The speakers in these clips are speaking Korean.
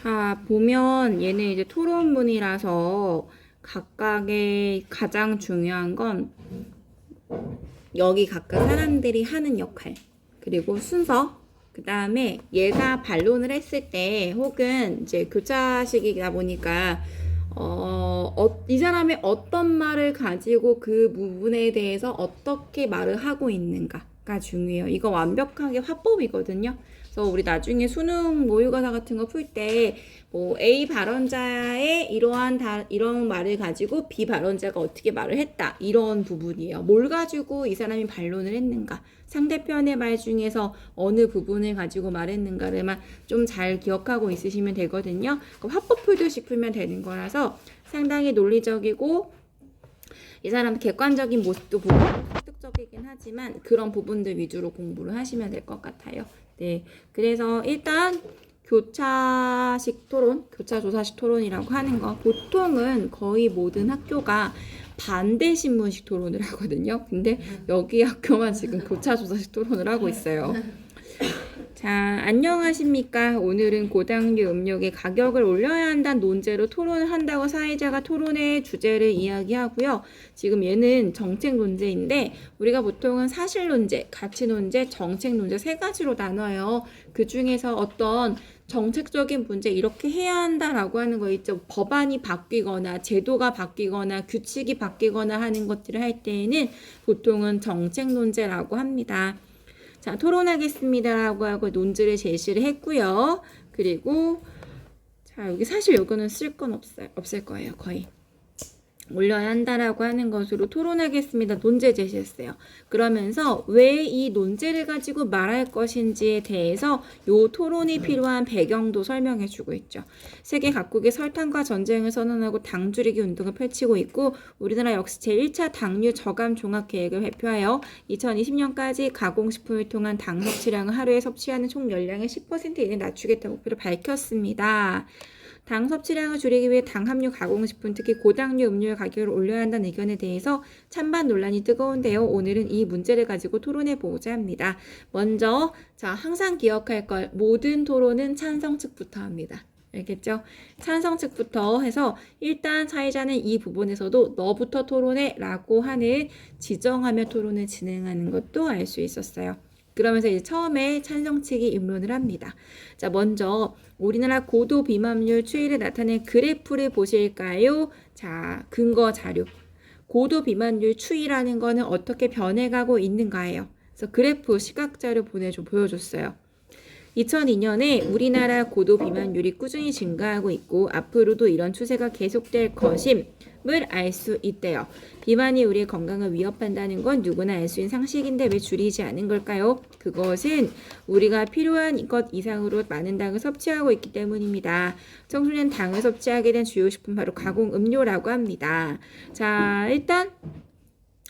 자, 보면 얘는 이제 토론문이라서 각각의 가장 중요한 건 여기 각각 사람들이 하는 역할, 그리고 순서, 그 다음에 얘가 반론을 했을 때 혹은 이제 교차식이다 보니까 이 사람이 어떤 말을 가지고 그 부분에 대해서 어떻게 말을 하고 있는가가 중요해요. 이거 완벽하게 화법이거든요. 그래서 우리 나중에 수능 모의고사 같은 거 풀 때 뭐 A 발언자의 이런 말을 가지고 B 발언자가 어떻게 말을 했다, 이런 부분이에요. 뭘 가지고 이 사람이 반론을 했는가, 상대편의 말 중에서 어느 부분을 가지고 말했는가를만 좀 잘 기억하고 있으시면 되거든요. 화법 풀듯이 풀면 되는 거라서 상당히 논리적이고 이 사람 객관적인 모습도 보고 설득적이긴 하지만 그런 부분들 위주로 공부를 하시면 될 것 같아요. 네, 그래서 일단 교차식 토론, 교차조사식 토론이라고 하는 거, 보통은 거의 모든 학교가 반대 신문식 토론을 하거든요. 근데 여기 학교만 지금 교차조사식 토론을 하고 있어요. 자, 안녕하십니까. 오늘은 고당류 음료의 가격을 올려야 한다는 논제로 토론을 한다고 사회자가 토론의 주제를 이야기하고요. 지금 얘는 정책 논제인데 우리가 보통은 사실 논제, 가치 논제, 정책 논제 세 가지로 나눠요. 그 중에서 어떤 정책적인 문제 이렇게 해야 한다라고 하는 거 있죠. 법안이 바뀌거나 제도가 바뀌거나 규칙이 바뀌거나 하는 것들을 할 때에는 보통은 정책 논제라고 합니다. 자, 토론하겠습니다라고 하고 논지를 제시를 했고요. 그리고 자, 여기 사실 요거는 쓸 건 없을 거예요. 거의. 올려야 한다라고 하는 것으로 토론하겠습니다. 논제 제시했어요. 그러면서 왜 이 논제를 가지고 말할 것인지에 대해서 요 토론이 필요한 배경도 설명해 주고 있죠. 세계 각국의 설탕과 전쟁을 선언하고 당 줄이기 운동을 펼치고 있고 우리나라 역시 제1차 당류 저감 종합 계획을 발표하여 2020년까지 가공식품을 통한 당 섭취량을 하루에 섭취하는 총 열량의 10% 이내 낮추겠다는 목표를 밝혔습니다. 당 섭취량을 줄이기 위해 당 함유 가공식품, 특히 고당류 음료의 가격을 올려야 한다는 의견에 대해서 찬반 논란이 뜨거운데요. 오늘은 이 문제를 가지고 토론해 보고자 합니다. 먼저 자, 항상 기억할 걸, 모든 토론은 찬성 측부터 합니다. 알겠죠? 찬성 측부터 해서 일단 사회자는 이 부분에서도 너부터 토론해 라고 하는 지정하며 토론을 진행하는 것도 알 수 있었어요. 그러면서 이제 처음에 찬성 측이 입론을 합니다. 자, 먼저 우리나라 고도 비만율 추이를 나타낸 그래프를 보실까요? 자, 근거 자료. 고도 비만율 추이라는 거는 어떻게 변해가고 있는가예요. 그래서 그래프 시각자료 보여줬어요. 2002년에 우리나라 고도 비만율이 꾸준히 증가하고 있고 앞으로도 이런 추세가 계속될 것임을 알 수 있대요. 비만이 우리의 건강을 위협한다는 건 누구나 알 수 있는 상식인데 왜 줄이지 않은 걸까요? 그것은 우리가 필요한 것 이상으로 많은 당을 섭취하고 있기 때문입니다. 청소년 당을 섭취하게 된 주요 식품 바로 가공 음료라고 합니다. 자, 일단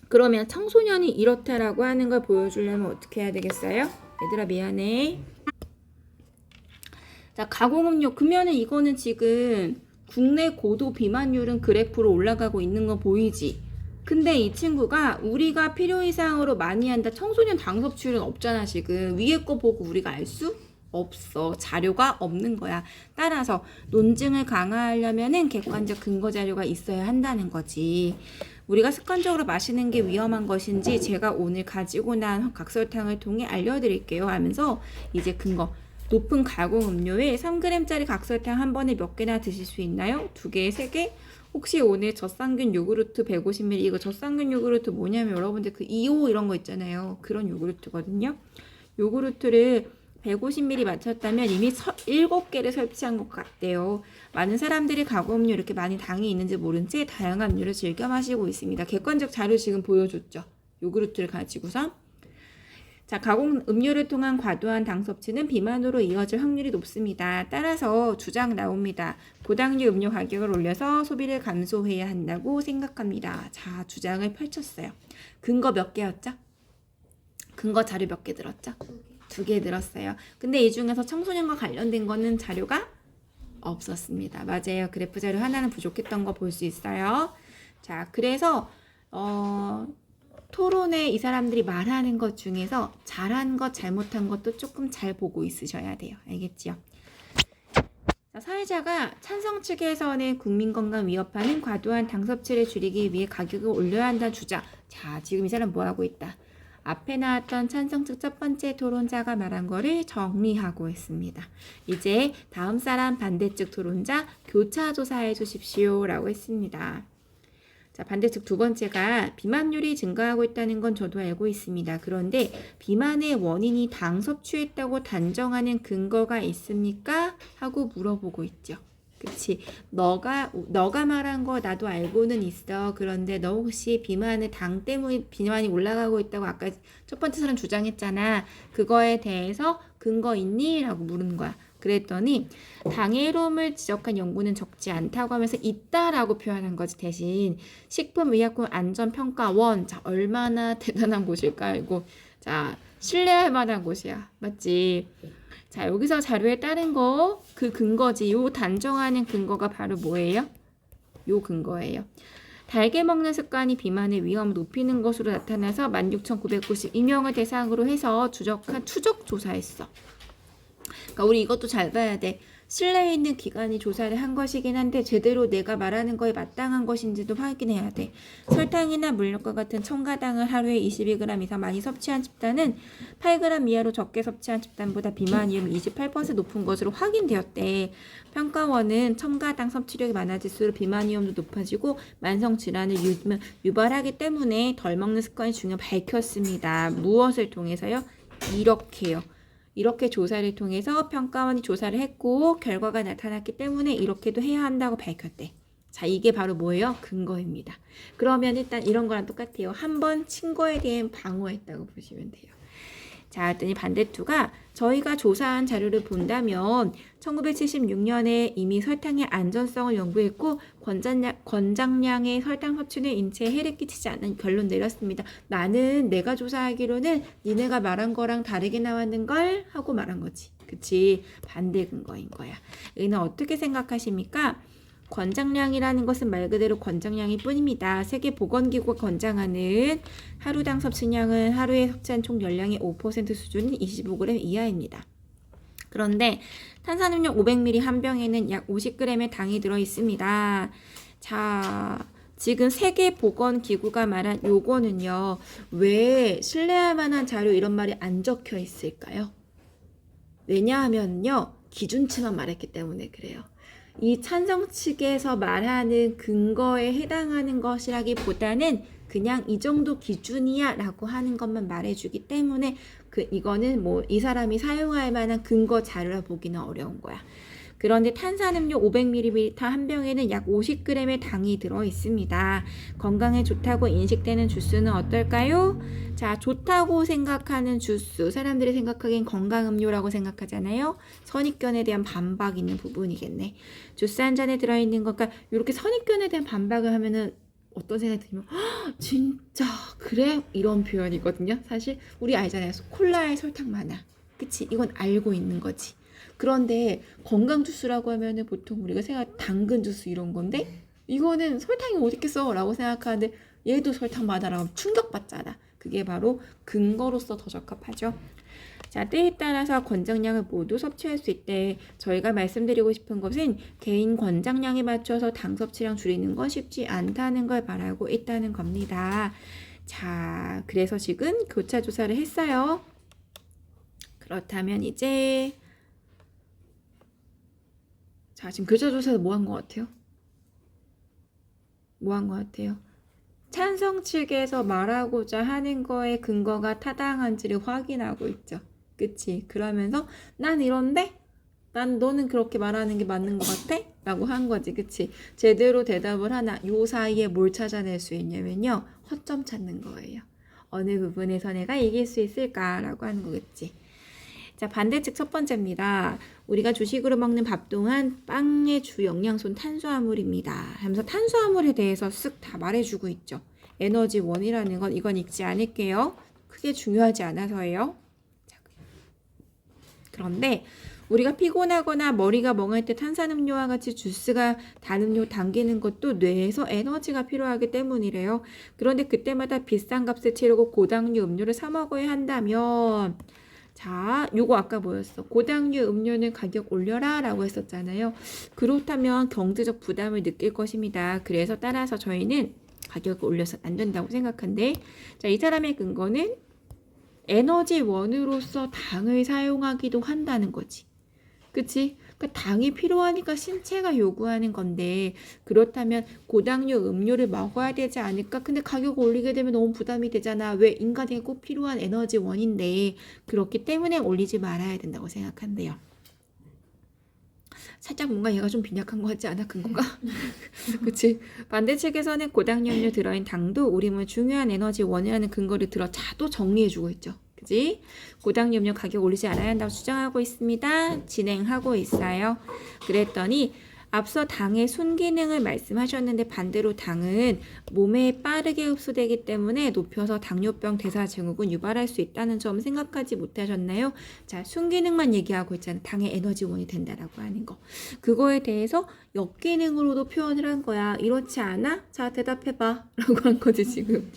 그러면 청소년이 이렇다라고 하는 걸 보여주려면 어떻게 해야 되겠어요? 얘들아 미안해. 자, 가공음료. 그러면은 이거는 지금 국내 고도 비만율은 그래프로 올라가고 있는 거 보이지? 근데 이 친구가 우리가 필요 이상으로 많이 한다. 청소년 당 섭취율은 없잖아, 지금. 위에 거 보고 우리가 알 수 없어. 자료가 없는 거야. 따라서 논증을 강화하려면은 객관적 근거 자료가 있어야 한다는 거지. 우리가 습관적으로 마시는 게 위험한 것인지 제가 오늘 가지고 난 각설탕을 통해 알려드릴게요 하면서 이제 근거. 높은 가공 음료에 3g짜리 각설탕 한 번에 몇 개나 드실 수 있나요? 2개, 3개? 혹시 오늘 젖삼균 요구르트 150ml, 이거 젖삼균 요구르트 뭐냐면 여러분들 그 2호 이런 거 있잖아요. 그런 요구르트거든요. 요구르트를 150ml 맞췄다면 이미 7개를 섭취한 것 같대요. 많은 사람들이 가공 음료 이렇게 많이 당이 있는지 모른 채 다양한 음료를 즐겨 마시고 있습니다. 객관적 자료 지금 보여줬죠. 요구르트를 가지고서. 자, 가공 음료를 통한 과도한 당 섭취는 비만으로 이어질 확률이 높습니다. 따라서 주장 나옵니다. 고당류 음료 가격을 올려서 소비를 감소해야 한다고 생각합니다. 자, 주장을 펼쳤어요. 근거 몇 개였죠? 근거 자료 몇 개 들었죠? 2개 들었어요. 근데 이 중에서 청소년과 관련된 거는 자료가 없었습니다. 맞아요. 그래프 자료 하나는 부족했던 거 볼 수 있어요. 자, 그래서 토론에 이 사람들이 말하는 것 중에서 잘한 것, 잘못한 것도 조금 잘 보고 있으셔야 돼요. 알겠지요? 자, 자, 사회자가 찬성 측에서는 국민 건강 위협하는 과도한 당 섭취를 줄이기 위해 가격을 올려야 한다는 주장. 자, 지금 이 사람 뭐 하고 있다? 앞에 나왔던 찬성 측 첫 번째 토론자가 말한 거를 정리하고 있습니다. 이제 다음 사람 반대측 토론자 교차 조사해 주십시오 라고 했습니다. 자, 반대측 두 번째가 비만율이 증가하고 있다는 건 저도 알고 있습니다. 그런데 비만의 원인이 당 섭취했다고 단정하는 근거가 있습니까? 하고 물어보고 있죠. 그치? 너가 말한 거 나도 알고는 있어. 그런데 너 혹시 비만을 당 때문에 비만이 올라가고 있다고 아까 첫 번째 사람 주장했잖아. 그거에 대해서 근거 있니? 라고 물은 거야. 그랬더니 당해로움을 지적한 연구는 적지 않다고 하면서 있다라고 표현한 거지. 대신 식품의약품 안전평가원. 자, 얼마나 대단한 곳일까? 이거 자, 신뢰할 만한 곳이야. 맞지? 자, 여기서 자료에 따른 거 그 근거지. 요 단정하는 근거가 바로 뭐예요? 요 근거예요. 달걀 먹는 습관이 비만의 위험을 높이는 것으로 나타나서 16,992명을 대상으로 해서 추적 조사했어. 그러니까 우리 이것도 잘 봐야 돼. 신뢰 있는 기관이 조사를 한 것이긴 한데 제대로 내가 말하는 거에 마땅한 것인지도 확인해야 돼. 설탕이나 물엿과 같은 첨가당을 하루에 22g 이상 많이 섭취한 집단은 8g 이하로 적게 섭취한 집단보다 비만 위험이 28% 높은 것으로 확인되었대. 평가원은 첨가당 섭취력이 많아질수록 비만 위험도 높아지고 만성 질환을 유발하기 때문에 덜 먹는 습관이 중요한 밝혔습니다. 무엇을 통해서요? 이렇게요. 이렇게 조사를 통해서 평가원이 조사를 했고 결과가 나타났기 때문에 이렇게도 해야 한다고 밝혔대. 자, 이게 바로 뭐예요? 근거입니다. 그러면 일단 이런 거랑 똑같아요. 한 번 친 거에 대한 방어했다고 보시면 돼요. 자, 그랬더니 반대투가 저희가 조사한 자료를 본다면 1976년에 이미 설탕의 안전성을 연구했고 권장량의 설탕 섭취는 인체에 해를 끼치지 않는 결론 내렸습니다. 나는 내가 조사하기로는 니네가 말한 거랑 다르게 나왔는걸 하고 말한 거지. 그치? 반대 근거인 거야. 얘는 어떻게 생각하십니까? 권장량이라는 것은 말 그대로 권장량일 뿐입니다. 세계보건기구가 권장하는 하루당 섭취량은 하루에 섭취한 총 열량의 5% 수준인 25g 이하입니다. 그런데 탄산음료 500ml 한 병에는 약 50g의 당이 들어있습니다. 자, 지금 세계보건기구가 말한 요거는요. 왜 신뢰할 만한 자료 이런 말이 안 적혀 있을까요? 왜냐하면요. 기준치만 말했기 때문에 그래요. 이 찬성 측에서 말하는 근거에 해당하는 것이라기보다는 그냥 이 정도 기준이야 라고 하는 것만 말해주기 때문에 이거는 뭐 이 사람이 사용할 만한 근거 자료라 보기는 어려운 거야. 그런데 탄산음료 500ml 한 병에는 약 50g의 당이 들어있습니다. 건강에 좋다고 인식되는 주스는 어떨까요? 자, 좋다고 생각하는 주스, 사람들이 생각하기엔 건강음료라고 생각하잖아요. 선입견에 대한 반박이 있는 부분이겠네. 주스 한 잔에 들어있는 것과 이렇게 선입견에 대한 반박을 하면은 어떤 생각이 들면 진짜 그래? 이런 표현이거든요. 사실 우리 알잖아요. 콜라에 설탕 많아. 그치? 이건 알고 있는 거지. 그런데 건강 주스라고 하면은 보통 우리가 생각 당근 주스 이런 건데 이거는 설탕이 어디 있겠어 라고 생각하는데 얘도 설탕 많아라고 충격받잖아. 그게 바로 근거로서 더 적합하죠. 자, 때에 따라서 권장량을 모두 섭취할 수 있대. 저희가 말씀드리고 싶은 것은 개인 권장량에 맞춰서 당 섭취량 줄이는 건 쉽지 않다는 걸 말하고 있다는 겁니다. 자, 그래서 지금 교차 조사를 했어요. 그렇다면 이제 자, 지금 교차 조사에서 뭐 한 것 같아요? 뭐 한 것 같아요? 찬성 측에서 말하고자 하는 거에 근거가 타당한지를 확인하고 있죠. 그치? 그러면서 난 이런데? 난 너는 그렇게 말하는 게 맞는 것 같아? 라고 한 거지. 그치? 제대로 대답을 하나 요 사이에 뭘 찾아낼 수 있냐면요. 허점 찾는 거예요. 어느 부분에서 내가 이길 수 있을까라고 하는 거겠지. 자, 반대측 첫 번째입니다. 우리가 주식으로 먹는 밥 동안 빵의 주 영양소는 탄수화물입니다. 하면서 탄수화물에 대해서 쓱 다 말해주고 있죠. 에너지원이라는 건 이건 읽지 않을게요. 크게 중요하지 않아서예요. 자, 그런데 우리가 피곤하거나 머리가 멍할 때 탄산음료와 같이 주스가 단 음료 당기는 것도 뇌에서 에너지가 필요하기 때문이래요. 그런데 그때마다 비싼 값을 치르고 고당류 음료를 사 먹어야 한다면 자, 요거 아까 뭐였어? 고당류 음료는 가격 올려라 라고 했었잖아요. 그렇다면 경제적 부담을 느낄 것입니다. 그래서 따라서 저희는 가격을 올려서 안 된다고 생각한데, 자, 이 사람의 근거는 에너지원으로서 당을 사용하기도 한다는 거지. 그치? 그러니까 당이 필요하니까 신체가 요구하는 건데, 그렇다면 고당류 음료를 먹어야 되지 않을까? 근데 가격 올리게 되면 너무 부담이 되잖아. 왜? 인간에게 꼭 필요한 에너지원인데, 그렇기 때문에 올리지 말아야 된다고 생각한대요. 살짝 뭔가 얘가 좀 빈약한 것 같지 않아? 근거가? 그치? 반대측에서는 고당류 음료 들어있는 당도 우리 몸의 중요한 에너지원이라는 근거를 들어 자도 정리해주고 있죠. 그지? 고당류 음료 가격 올리지 않아야 한다고 주장하고 있습니다. 진행하고 있어요. 그랬더니 앞서 당의 순기능을 말씀하셨는데 반대로 당은 몸에 빠르게 흡수되기 때문에 높여서 당뇨병 대사증후군 유발할 수 있다는 점 생각하지 못하셨나요? 자, 순기능만 얘기하고 있잖아요. 당의 에너지원이 된다라고 하는 거. 그거에 대해서 역기능으로도 표현을 한 거야. 이렇지 않아? 자, 대답해봐. 라고 한 거지, 지금.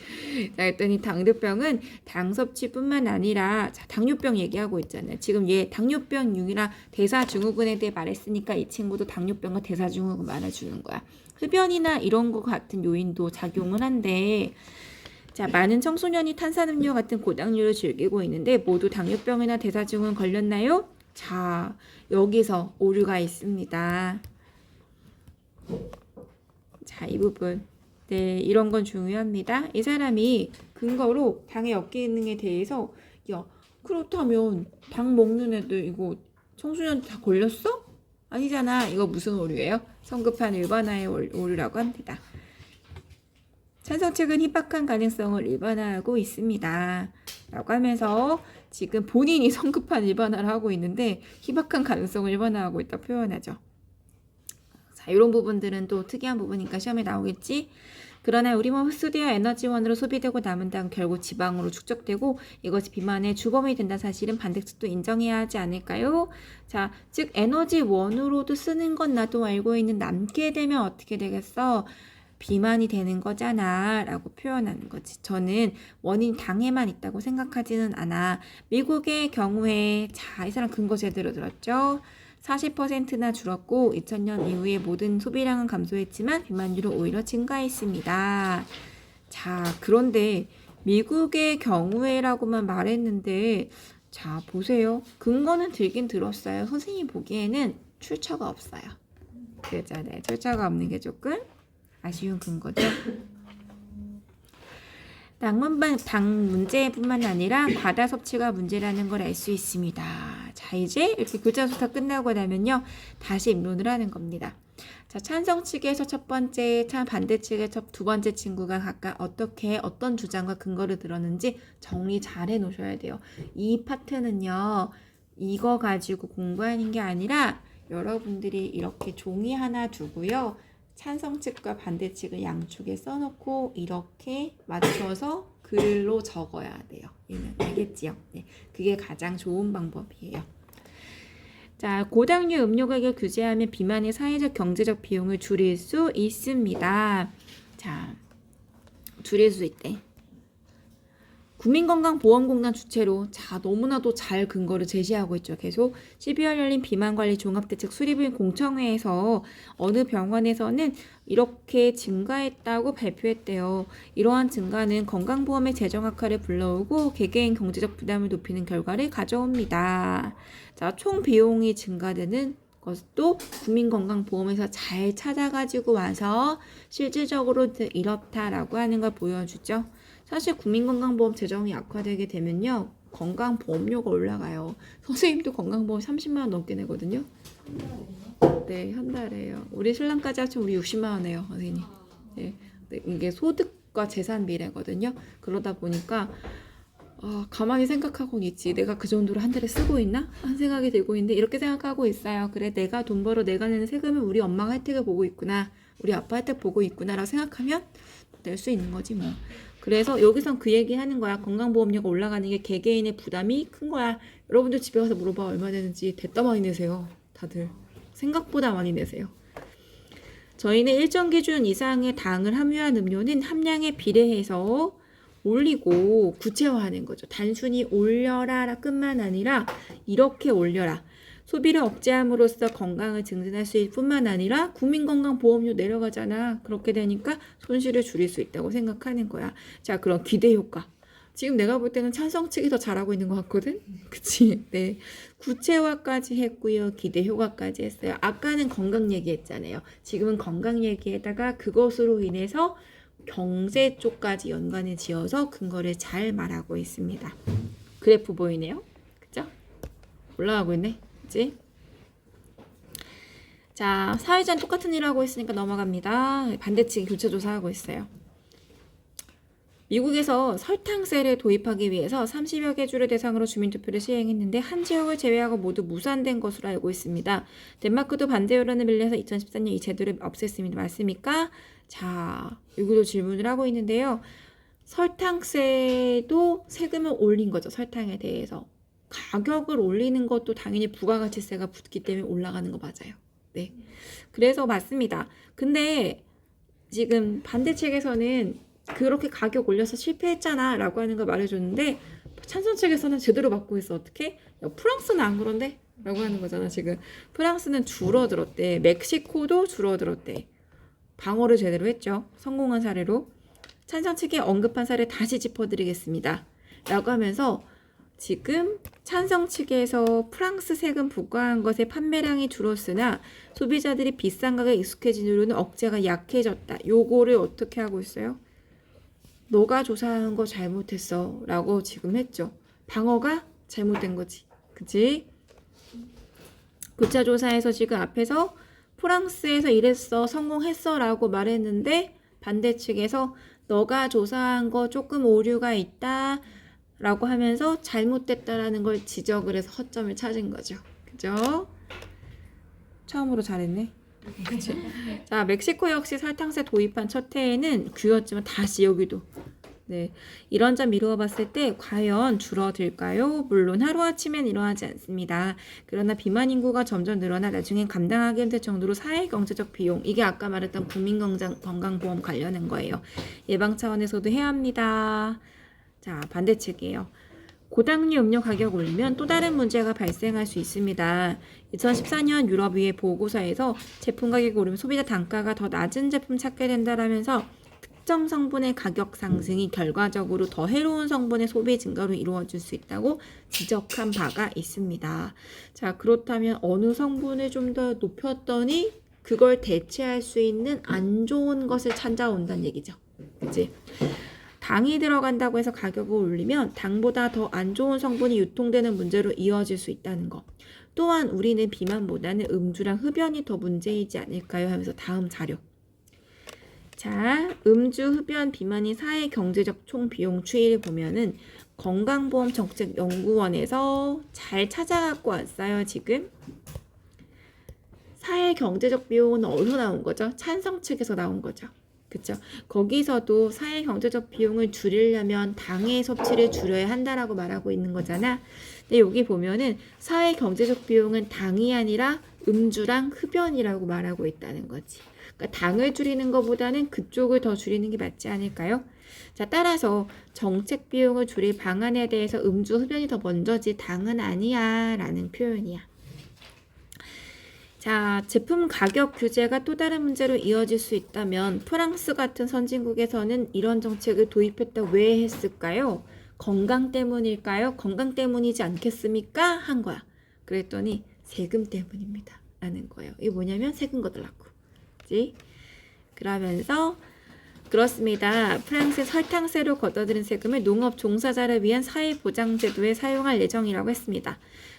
자, 했더니 당뇨병은 당 섭취뿐만 아니라, 자, 당뇨병 얘기하고 있잖아요. 지금 얘 당뇨병6이라 대사증후군에 대해 말했으니까 이 친구도 당뇨병과 대사증후군 말해주는 거야. 흡연이나 이런 거 같은 요인도 작용을 한데, 자, 많은 청소년이 탄산음료 같은 고당류를 즐기고 있는데 모두 당뇨병이나 대사증후군 걸렸나요? 자, 여기서 오류가 있습니다. 자, 이 부분. 네, 이런 건 중요합니다. 이 사람이 근거로 당의 역기능에 대해서, 야, 그렇다면 당 먹는 애들 이거 청소년 다 걸렸어? 아니잖아. 이거 무슨 오류예요? 성급한 일반화의 오류라고 합니다. 찬성 측은 희박한 가능성을 일반화하고 있습니다. 라고 하면서 지금 본인이 성급한 일반화를 하고 있는데 희박한 가능성을 일반화하고 있다 표현하죠. 자, 이런 부분들은 또 특이한 부분이니까 시험에 나오겠지. 그러나 우리 몸 흡수되어 에너지원으로 소비되고 남은 당 결국 지방으로 축적되고 이것이 비만의 주범이 된다는 사실은 반대측도 인정해야 하지 않을까요? 자, 즉 에너지원으로도 쓰는 건 나도 알고 있는 남게 되면 어떻게 되겠어? 비만이 되는 거잖아 라고 표현하는 거지. 저는 원인 당에만 있다고 생각하지는 않아. 미국의 경우에, 자, 이 사람 근거 제대로 들었죠? 40%나 줄었고 2000년 이후에 모든 소비량은 감소했지만 비만율은 오히려 증가했습니다. 자, 그런데 미국의 경우에라고만 말했는데, 자, 보세요. 근거는 들긴 들었어요. 선생님 보기에는 출처가 없어요. 그잖아요. 출처가 없는 게 조금 아쉬운 근거죠. 당 문제뿐만 아니라 과다 섭취가 문제라는 걸 알 수 있습니다. 자, 이제 이렇게 교차수사 끝나고 나면요, 다시 입론을 하는 겁니다. 자, 찬성 측에서 첫 번째, 반대 측의 두 번째 친구가 각각 어떤 주장과 근거를 들었는지 정리 잘 해놓으셔야 돼요. 이 파트는요, 이거 가지고 공부하는 게 아니라 여러분들이 이렇게 종이 하나 두고요, 찬성 측과 반대 측을 양쪽에 써놓고 이렇게 맞춰서 글로 적어야 돼요. 얘는 알겠지요? 네, 그게 가장 좋은 방법이에요. 자, 고당류 음료 가격 규제하면 비만의 사회적 경제적 비용을 줄일 수 있습니다. 자, 줄일 수 있대. 국민건강보험공단 주체로, 자, 너무나도 잘 근거를 제시하고 있죠. 계속 12월 열린 비만관리 종합대책 수립을 공청회에서 어느 병원에서는 이렇게 증가했다고 발표했대요. 이러한 증가는 건강보험의 재정 악화를 불러오고 개개인 경제적 부담을 높이는 결과를 가져옵니다. 자, 총 비용이 증가되는 것도 국민건강보험에서 잘 찾아가지고 와서 실질적으로 이렇다라고 하는 걸 보여주죠. 사실 국민건강보험 재정이 악화되게 되면요, 건강보험료가 올라가요. 선생님도 건강보험 30만 원 넘게 내거든요. 네, 한 달에요. 우리 신랑까지 합치면 우리 60만 원 내요, 선생님. 네, 이게 소득과 재산 비례거든요. 그러다 보니까 가만히 생각하고는 있지. 내가 그 정도로 한 달에 쓰고 있나? 한 생각이 들고 있는데 이렇게 생각하고 있어요. 그래, 내가 돈 벌어 내가 내는 세금을 우리 엄마가 혜택을 보고 있구나, 우리 아빠 혜택 보고 있구나라고 생각하면 낼 수 있는 거지 뭐. 그래서 여기선 그 얘기 하는 거야. 건강보험료가 올라가는 게 개개인의 부담이 큰 거야. 여러분들 집에 가서 물어봐. 얼마 되는지. 됐다 많이 내세요. 다들. 생각보다 많이 내세요. 저희는 일정 기준 이상의 당을 함유한 음료는 함량에 비례해서 올리고 구체화하는 거죠. 단순히 올려라 끝만 아니라 이렇게 올려라. 소비를 억제함으로써 건강을 증진할 수 있을 뿐만 아니라 국민건강보험료 내려가잖아. 그렇게 되니까 손실을 줄일 수 있다고 생각하는 거야. 자, 그럼 기대 효과. 지금 내가 볼 때는 찬성 측이 더 잘하고 있는 것 같거든? 그치? 네. 구체화까지 했고요. 기대 효과까지 했어요. 아까는 건강 얘기했잖아요. 지금은 건강 얘기에다가 그것으로 인해서 경제 쪽까지 연관을 지어서 근거를 잘 말하고 있습니다. 그래프 보이네요? 그죠? 올라가고 있네. 그치? 자, 사회자는 똑같은 일을 하고 있으니까 넘어갑니다. 반대측이 교차조사하고 있어요. 미국에서 설탕세를 도입하기 위해서 30여 개 주를 대상으로 주민투표를 시행했는데 한 지역을 제외하고 모두 무산된 것으로 알고 있습니다. 덴마크도 반대 여론을 밀려서 2014년 이 제도를 없앴습니다. 맞습니까? 자, 여기도 질문을 하고 있는데요. 설탕세도 세금을 올린 거죠. 설탕에 대해서. 가격을 올리는 것도 당연히 부가가치세가 붙기 때문에 올라가는 거 맞아요. 네. 그래서 맞습니다. 근데 지금 반대측에서는 그렇게 가격 올려서 실패했잖아 라고 하는 걸 말해줬는데 찬성 측에서는 제대로 맞고 있어. 어떻게? 야, 프랑스는 안 그런데? 라고 하는 거잖아. 지금 프랑스는 줄어들었대. 멕시코도 줄어들었대. 방어를 제대로 했죠. 성공한 사례로. 찬성 측이 언급한 사례 다시 짚어드리겠습니다. 라고 하면서 지금 찬성 측에서 프랑스 세금 부과한 것의 판매량이 줄었으나 소비자들이 비싼 가격에 익숙해진 이유는 억제가 약해졌다. 요거를 어떻게 하고 있어요? 너가 조사한 거 잘못했어 라고 지금 했죠. 방어가 잘못된 거지. 그치? 교차조사에서 지금 앞에서 프랑스에서 이랬어 성공했어 라고 말했는데 반대측에서 너가 조사한 거 조금 오류가 있다 라고 하면서 잘못됐다라는 걸 지적을 해서 허점을 찾은 거죠. 그죠? 처음으로 잘했네. 그치? 자, 멕시코 역시 설탕세 도입한 첫 해에는 규였지만 다시 여기도 네, 이런 점 미루어 봤을 때 과연 줄어들까요? 물론 하루아침엔 이러하지 않습니다. 그러나 비만 인구가 점점 늘어나 나중엔 감당하기 힘들 정도로 사회경제적 비용, 이게 아까 말했던 국민건강보험 관련한 거예요. 예방 차원에서도 해야 합니다. 자, 반대측이에요. 고당류 음료 가격 올리면 또 다른 문제가 발생할 수 있습니다. 2014년 유럽의회 보고서에서 제품 가격이 오르면 소비자 단가가 더 낮은 제품 찾게 된다라면서 특정 성분의 가격 상승이 결과적으로 더 해로운 성분의 소비 증가로 이루어질 수 있다고 지적한 바가 있습니다. 자, 그렇다면 어느 성분을 좀 더 높였더니 그걸 대체할 수 있는 안 좋은 것을 찾아온다는 얘기죠. 그치? 당이 들어간다고 해서 가격을 올리면 당보다 더 안 좋은 성분이 유통되는 문제로 이어질 수 있다는 거. 또한 우리는 비만보다는 음주랑 흡연이 더 문제이지 않을까요? 하면서 다음 자료. 자, 음주, 흡연, 비만이 사회 경제적 총 비용 추이를 보면은 건강보험정책연구원에서 잘 찾아갖고 왔어요, 지금. 사회 경제적 비용은 어디서 나온 거죠? 찬성 측에서 나온 거죠. 그쵸? 거기서도 사회 경제적 비용을 줄이려면 당의 섭취를 줄여야 한다라고 말하고 있는 거잖아. 근데 여기 보면은 사회 경제적 비용은 당이 아니라 음주랑 흡연이라고 말하고 있다는 거지. 그러니까 당을 줄이는 것보다는 그쪽을 더 줄이는 게 맞지 않을까요? 자, 따라서 정책 비용을 줄일 방안에 대해서 음주, 흡연이 더 먼저지 당은 아니야 라는 표현이야. 자, 제품 가격 규제가 또 다른 문제로 이어질 수 있다면 프랑스 같은 선진국에서는 이런 정책을 도입했다 왜 했을까요? 건강 때문일까요? 건강 때문이지 않겠습니까? 한 거야. 그랬더니 세금 때문입니다. 라는 거예요. 이게 뭐냐면 세금 거들라고. 그치? 그러면서 그렇습니다. 프랑스의 설탕세로 걷어들인 세금을 농업 종사자를 위한 사회보장제도에 사용할 예정이라고 했습니다.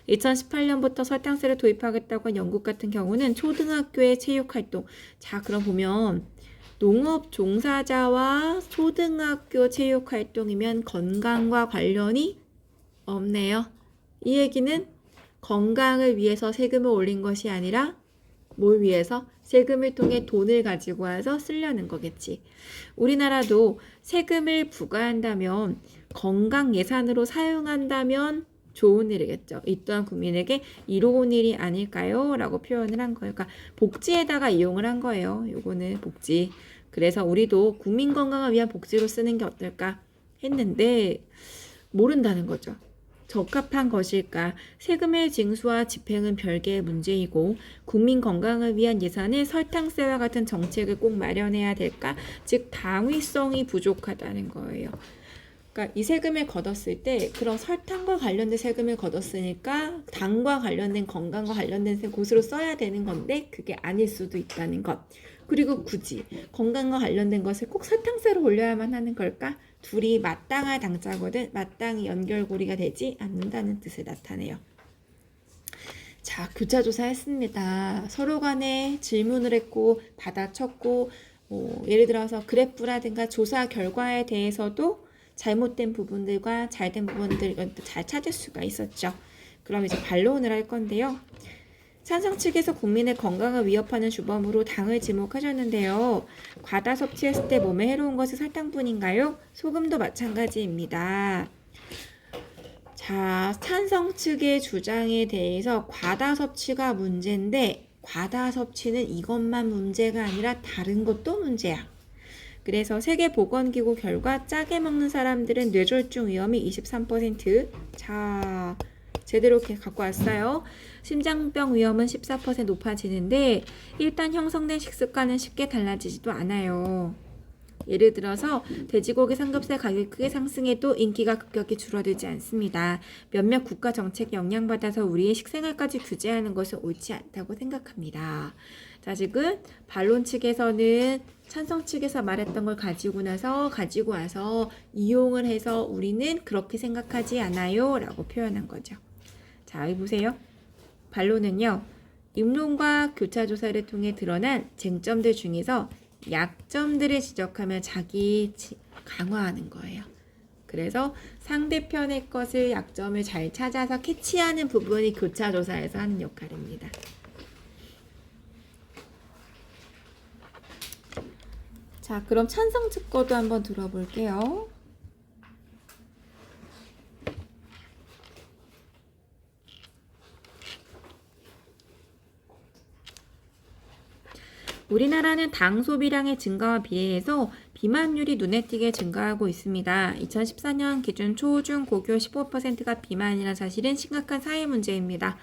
2018년부터 설탕세를 도입하겠다고 한 영국 같은 경우는 초등학교의 체육활동. 자, 그럼 보면 농업 종사자와 초등학교 체육활동이면 건강과 관련이 없네요. 이 얘기는 건강을 위해서 세금을 올린 것이 아니라 뭘 위해서? 세금을 통해 돈을 가지고 와서 쓰려는 거겠지. 우리나라도 세금을 부과한다면 건강 예산으로 사용한다면 좋은 일이겠죠. 이 또한 국민에게 이로운 일이 아닐까요? 라고 표현을 한 거예요. 그러니까 복지에다가 이용을 한 거예요. 요거는 복지. 그래서 우리도 국민 건강을 위한 복지로 쓰는 게 어떨까 했는데 모른다는 거죠. 적합한 것일까? 세금의 징수와 집행은 별개의 문제이고 국민 건강을 위한 예산을 설탕세와 같은 정책을 꼭 마련해야 될까? 즉 당위성이 부족하다는 거예요. 그러니까 이 세금을 걷었을 때 그런 설탕과 관련된 세금을 걷었으니까 당과 관련된 건강과 관련된 곳으로 써야 되는 건데 그게 아닐 수도 있다는 것. 그리고 굳이 건강과 관련된 것을 꼭 설탕세로 올려야만 하는 걸까? 둘이 마땅할 당자거든 마땅히 연결고리가 되지 않는다는 뜻을 나타내요. 자, 교차조사 했습니다. 서로 간에 질문을 했고 받아쳤고 예를 들어서 그래프라든가 조사 결과에 대해서도 잘못된 부분들과 잘된 부분들 잘 찾을 수가 있었죠. 그럼 이제 반론을 할 건데요. 찬성 측에서 국민의 건강을 위협하는 주범으로 당을 지목하셨는데요. 과다 섭취했을 때 몸에 해로운 것이 설탕뿐인가요? 소금도 마찬가지입니다. 자, 찬성 측의 주장에 대해서 과다 섭취가 문제인데 과다 섭취는 이것만 문제가 아니라 다른 것도 문제야. 그래서 세계보건기구 결과 짜게 먹는 사람들은 뇌졸중 위험이 23%. 자, 제대로 이렇게 갖고 왔어요. 심장병 위험은 14% 높아지는데 일단 형성된 식습관은 쉽게 달라지지도 않아요. 예를 들어서 돼지고기 삼겹살 가격이 크게 상승해도 인기가 급격히 줄어들지 않습니다. 몇몇 국가 정책에 영향받아서 우리의 식생활까지 규제하는 것은 옳지 않다고 생각합니다. 자, 지금 반론 측에서는 찬성 측에서 말했던 걸 가지고 와서 이용을 해서 우리는 그렇게 생각하지 않아요 라고 표현한 거죠. 자, 여기 보세요. 반론은요. 입론과 교차조사를 통해 드러난 쟁점들 중에서 약점들을 지적하며 자기 강화하는 거예요. 그래서 상대편의 것을 약점을 잘 찾아서 캐치하는 부분이 교차조사에서 하는 역할입니다. 자, 그럼 찬성 측 거도 한번 들어볼게요. 우리나라는 당 소비량의 증가와 비례해서 비만율이 눈에 띄게 증가하고 있습니다. 2014년 기준 초중 고교 15%가 비만이라는 사실은 심각한 사회 문제입니다.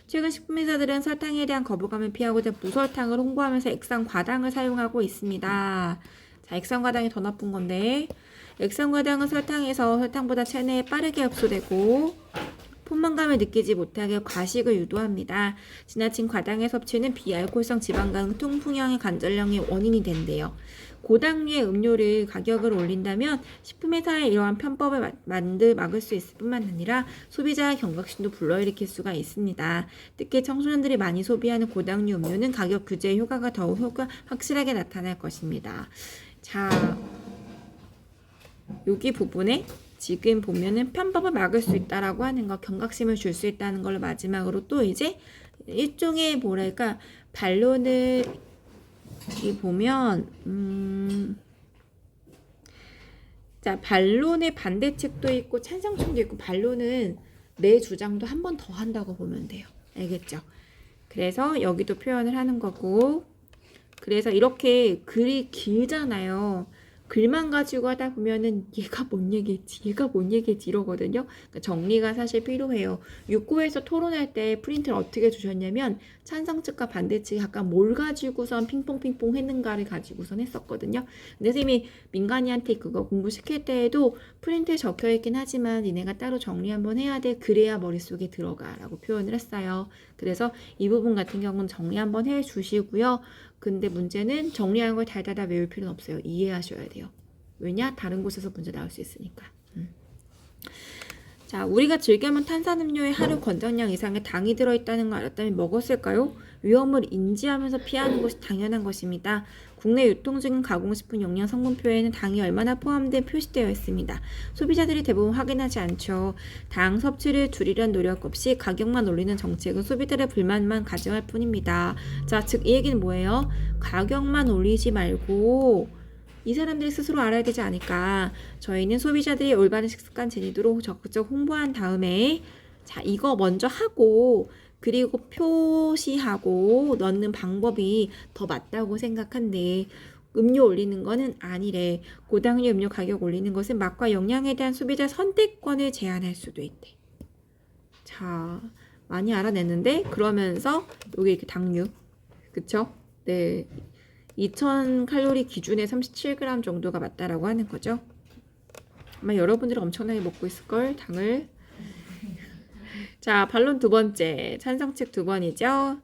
최근 식품회사들은 설탕에 대한 거부감을 피하고자 무설탕을 홍보하면서 액상과당을 사용하고 있습니다. 자, 액상과당이 더 나쁜 건데 액상과당은 설탕에서 설탕보다 체내에 빠르게 흡수되고 포만감을 느끼지 못하게 과식을 유도합니다. 지나친 과당의 섭취는 비알코올성 지방간 통풍형의 관절염의 원인이 된대요. 고당류의 음료를 가격을 올린다면 식품회사의 이러한 편법을 막을 수 있을 뿐만 아니라 소비자의 경각심도 불러일으킬 수가 있습니다. 특히 청소년들이 많이 소비하는 고당류 음료는 가격 규제의 효과가 더욱 확실하게 나타날 것입니다. 자, 여기 부분에 지금 보면은 편법을 막을 수 있다라고 하는 거, 경각심을 줄 수 있다는 걸 마지막으로 또 이제 일종의 뭐랄까 반론을 보면 자, 반론의 반대측도 있고 찬성측도 있고 반론은 내 주장도 한 번 더 한다고 보면 돼요. 알겠죠? 그래서 여기도 표현을 하는 거고 그래서 이렇게 글이 길잖아요. 글만 가지고 하다 보면은 얘가 뭔 얘기했지 이러거든요. 그러니까 정리가 사실 필요해요. 6구에서 토론할 때 프린트를 어떻게 주셨냐면 찬성 측과 반대 측이 각각 뭘 가지고선 핑퐁핑퐁 했는가를 가지고선 했었거든요. 근데 선생님이 민간이한테 그거 공부시킬 때에도 프린트에 적혀있긴 하지만 니네가 따로 정리 한번 해야 돼. 그래야 머릿속에 들어가 라고 표현을 했어요. 그래서 이 부분 같은 경우는 정리 한번 해주시고요. 근데 문제는 정리하는 걸 달달달 외울 필요는 없어요. 이해하셔야 돼요. 왜냐? 다른 곳에서 문제 나올 수 있으니까. 자, 우리가 즐겨 먹는 탄산음료에 하루 권장량 이상의 당이 들어있다는 걸 알았다면 먹었을까요? 위험을 인지하면서 피하는 것이 당연한 것입니다. 국내 유통 중인 가공식품 영양 성분표에는 당이 얼마나 포함된 표시되어 있습니다. 소비자들이 대부분 확인하지 않죠. 당 섭취를 줄이려는 노력 없이 가격만 올리는 정책은 소비자들의 불만만 가져갈 뿐입니다. 자, 즉 이 얘기는 뭐예요? 가격만 올리지 말고 이 사람들이 스스로 알아야 되지 않을까. 저희는 소비자들이 올바른 식습관 지니도록 적극적 홍보한 다음에 자, 이거 먼저 하고 그리고 표시하고 넣는 방법이 더 맞다고 생각한데 음료 올리는 거는 아니래. 고당류 음료 가격 올리는 것은 맛과 영양에 대한 소비자 선택권을 제한할 수도 있대. 자, 많이 알아냈는데 그러면서 여기 이렇게 당류, 그쵸? 네, 2000칼로리 기준에 37g 정도가 맞다라고 하는 거죠. 아마 여러분들은 엄청나게 먹고 있을걸, 당을. 자, 반론 두 번째, 찬성측 두 번이죠.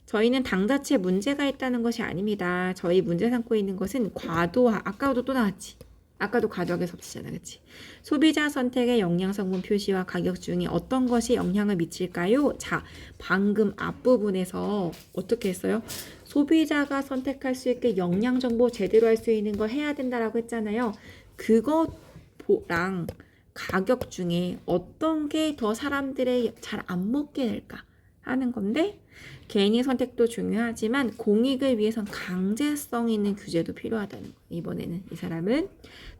저희는 당 자체에 문제가 있다는 것이 아닙니다. 저희 문제 삼고 있는 것은 과도화, 아까도 또 나왔지. 아까도 과도하게 섭취잖아, 그치? 소비자 선택의 영양성분 표시와 가격 중에 어떤 것이 영향을 미칠까요? 자, 방금 앞부분에서 어떻게 했어요? 소비자가 선택할 수 있게 영양 정보 제대로 할 수 있는 걸 해야 된다라고 했잖아요. 그거랑 가격 중에 어떤 게 더 사람들의 잘 안 먹게 될까 하는 건데, 개인의 선택도 중요하지만 공익을 위해선 강제성 있는 규제도 필요하다는 거예요. 이번에는 이 사람은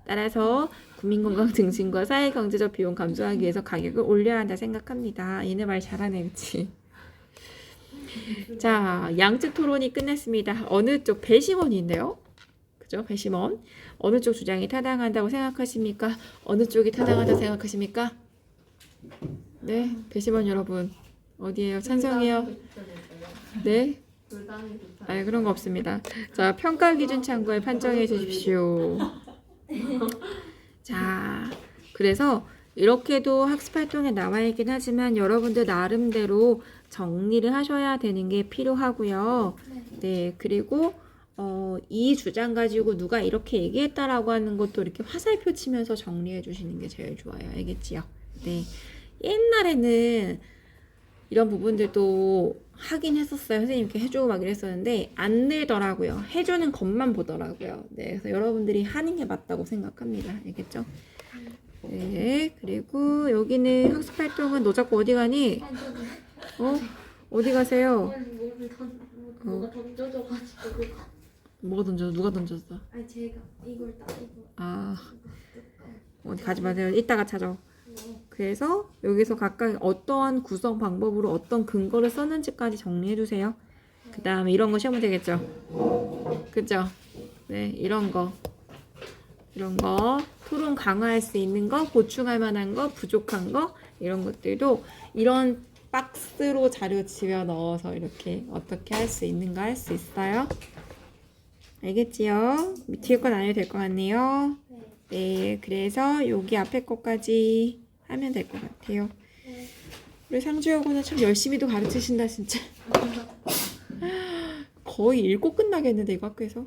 따라서 국민건강 증진과 사회경제적 비용 감소하기 위해서 가격을 올려야 한다 생각합니다. 얘네 말 잘하네, 그치? 자, 양측 토론이 끝났습니다. 어느 쪽 배심원인데요? 그죠? 배심원. 어느 쪽 주장이 타당한다고 생각하십니까? 어느 쪽이 타당하다고 생각하십니까? 네, 배심원 여러분. 어디에요? 찬성이요? 네? 아니, 그런 거 없습니다. 자, 평가 기준 참고에 판정해 주십시오. 자, 그래서 이렇게도 학습 활동에 나와 있긴 하지만 여러분들 나름대로 정리를 하셔야 되는 게 필요하고요. 네, 그리고 이 주장 가지고 누가 이렇게 얘기했다라고 하는 것도 이렇게 화살표 치면서 정리해 주시는 게 제일 좋아요. 알겠지요? 네. 옛날에는 이런 부분들도 하긴 했었어요. 선생님 이렇게 해주고 막 이랬었는데 안 늘더라고요. 해주는 것만 보더라고요. 네, 그래서 여러분들이 하는 게 맞다고 생각합니다. 알겠죠? 네, 그리고 여기는 학습 활동은 너 자꾸 어디 가니? 어디 가세요? 뭐가 던져져가지고. 뭐가 던졌어? 누가 던졌어? 아니 제가 이걸 따고. 아, 어디 가지 마세요. 이따가 찾아. 그래서 여기서 각각 어떠한 구성 방법으로 어떤 근거를 썼는지까지 정리해 주세요. 그 다음에 이런 거 시험은 되겠죠? 그죠? 네, 이런 거 토론 강화할 수 있는 거, 보충할 만한 거, 부족한 거 이런 것들도 이런 박스로 자료 집어 넣어서 이렇게 어떻게 할 수 있는가 할 수 있어요. 알겠지요? 뒤에 건 안 해도 될 것 같네요. 네, 그래서 여기 앞에 것까지 하면 될 것 같아요. 우리 상주여고는 참 열심히도 가르치신다 진짜. 거의 읽고 끝나겠는데 이거 학교에서.